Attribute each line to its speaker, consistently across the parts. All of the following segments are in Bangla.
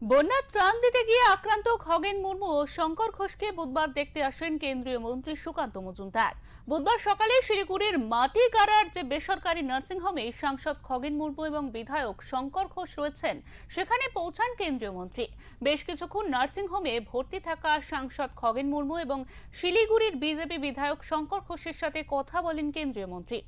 Speaker 1: বন্যার ত্রাণ দিতে গিয়ে আক্রান্ত খগেন মুর্মু ও শঙ্কর ঘোষকে বুধবার দেখতে আসেন কেন্দ্রীয় মন্ত্রী সুকান্ত মজুমদার। বুধবার সকালে শিলিগুড়ির মাটিগাড়ার যে বেসরকারি নার্সিংহোমে সাংসদ খগেন মুর্মু এবং বিধায়ক শঙ্কর ঘোষ রয়েছেন সেখানে পৌঁছান কেন্দ্রীয় মন্ত্রী। বেশ কিছুক্ষণ নার্সিংহোমে ভর্তি থাকা সাংসদ খগেন মুর্মু এবং শিলিগুড়ির বিজেপি বিধায়ক শঙ্কর ঘোষের সাথে কথা বলেন কেন্দ্রীয় মন্ত্রী।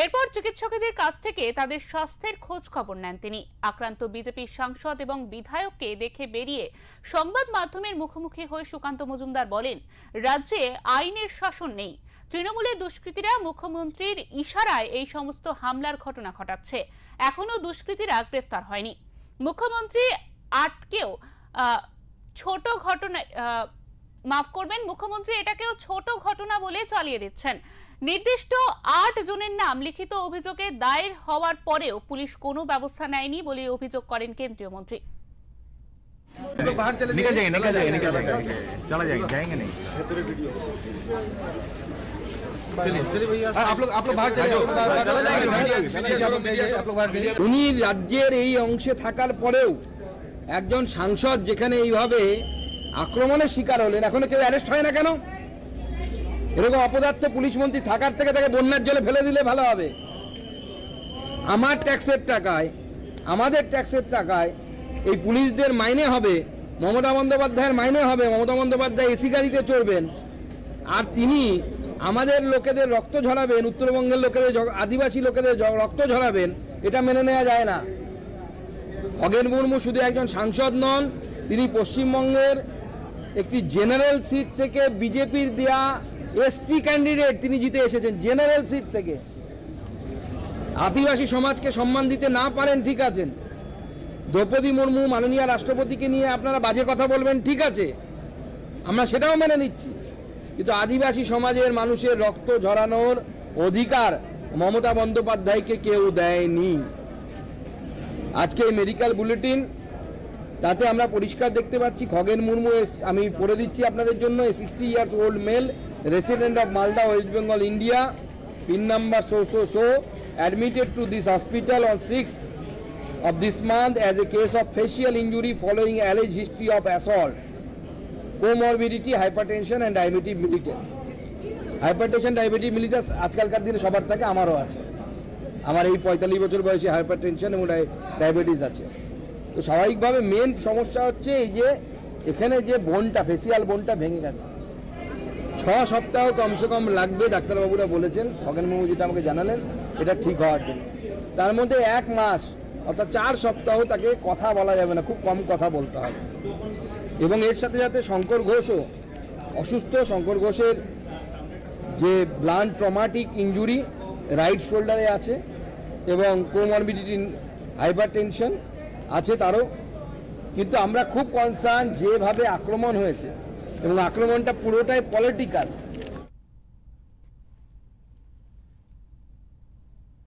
Speaker 1: এরপর চিকিৎসকদের কাছ থেকে তাদের স্বাস্থ্যের খোঁজ খবর নেন তিনি। আক্রান্ত বিজেপি সাংসদ এবং বিধায়ককে দেখে বেরিয়ে সংবাদ মাধ্যমের মুখোমুখি হয়ে সুকান্ত মজুমদার বলেন, রাজ্যে আইনের শাসন নেই। তৃণমূলের দুষ্কৃতীরা মুখ্যমন্ত্রীর ইশারায় এই সমস্ত হামলার ঘটনা ঘটাচ্ছে। এখনো দুষ্কৃতীরা গ্রেফতার হয়নি। মুখ্যমন্ত্রী আটকেও ছোট ঘটনা মাফ করবেন, মুখ্যমন্ত্রী এটাকেও ছোট ঘটনা বলে চালিয়ে দিচ্ছেন। নির্দিষ্ট 8 জনের নাম লিখিত অভিযোগে দায়ের হওয়ার পরেও পুলিশ কোনো ব্যবস্থা নেয়নি বলে অভিযোগ করেন কেন্দ্রীয় মন্ত্রী।
Speaker 2: উনি রাজ্যের এই অংশে থাকার পরেও একজন সাংসদ যেখানে এইভাবে আক্রমণের শিকার হলেন, এখনো কেউ অ্যারেস্ট হয় না কেন? এরকম অপদার্থ পুলিশ মন্ত্রী থাকার থেকে তাকে বন্যার জলে ফেলে দিলে ভালো হবে। আমার ট্যাক্সের টাকায়, আমাদের ট্যাক্সের টাকায় এই পুলিশদের মাইনে হবে, মমতা বন্দ্যোপাধ্যায়ের মাইনে হবে। মমতা বন্দ্যোপাধ্যায় এসি গাড়িতে চড়বেন আর তিনি আমাদের লোকেদের রক্ত ঝরাবেন, উত্তরবঙ্গের লোকেদের, আদিবাসী লোকেদের রক্ত ঝরাবেন। এটা মেনে নেওয়া যায় না। খগেন মুর্মু শুধু একজন সাংসদ নন, তিনি পশ্চিমবঙ্গের একটি জেনারেল সিট থেকে বিজেপির দেয়া এসটি ক্যান্ডিডেট, তিনি জিতে এসেছেন জেনারেল সিট থেকে। আদিবাসী সমাজকে সম্মান দিতে না পারেন, ঠিক আছেন। দ্রৌপদী মুর্মু মাননীয় রাষ্ট্রপতিকে নিয়ে আপনারা বাজে কথা বলবেন, ঠিক আছে, আমরা সেটাও মেনে নিচ্ছি। কিন্তু আদিবাসী সমাজের মানুষের রক্ত ঝরানোর অধিকার মমতা বন্দ্যোপাধ্যায়কে কেউ দেয়নি। আজকে এই মেডিকেল বুলেটিন, তাতে আমরা পরিষ্কার দেখতে পাচ্ছি খগেন মুর্মু, আমি পড়ে দিচ্ছি আপনাদের জন্য, 60 years old male, resident of Malda, West Bengal, India, pin number so, admitted to this hospital on 6th of this month as a case of facial injury following alleged history of assault, comorbidity, hypertension and diabetes mellitus. Hypertension, diabetes mellitus আজকালকার দিনে সবার থাকে, আমারও আছে। আমার এই 45 বছর বয়সে হাইপারটেনশন এবং ডায়াবেটিস আছে। তো স্বাভাবিকভাবে মেন সমস্যা হচ্ছে এই যে এখানে যে বোনটা, ফেসিয়াল বোনটা ভেঙে গেছে। 6 সপ্তাহ কমসে কম লাগবে, ডাক্তারবাবুরা বলেছেন, খগেন মুর্মু যেটা আমাকে জানালেন, এটা ঠিক হওয়ার জন্য। তার মধ্যে 1 মাস অর্থাৎ 4 সপ্তাহ তাকে কথা বলা যাবে না, খুব কম কথা বলতে হবে। এবং এর সাথে সাথে শঙ্কর ঘোষও অসুস্থ। শঙ্কর ঘোষের যে ব্লান্ট ট্রমাটিক ইঞ্জুরি রাইট শোল্ডারে আছে এবং কোমরবিডিটি হাইপারটেনশন আছে তারও। কিন্তু আমরা খুব কনসার্ন যেভাবে আক্রমণ হয়েছে, এবং আক্রমণটা পুরোটাই পলিটিক্যাল।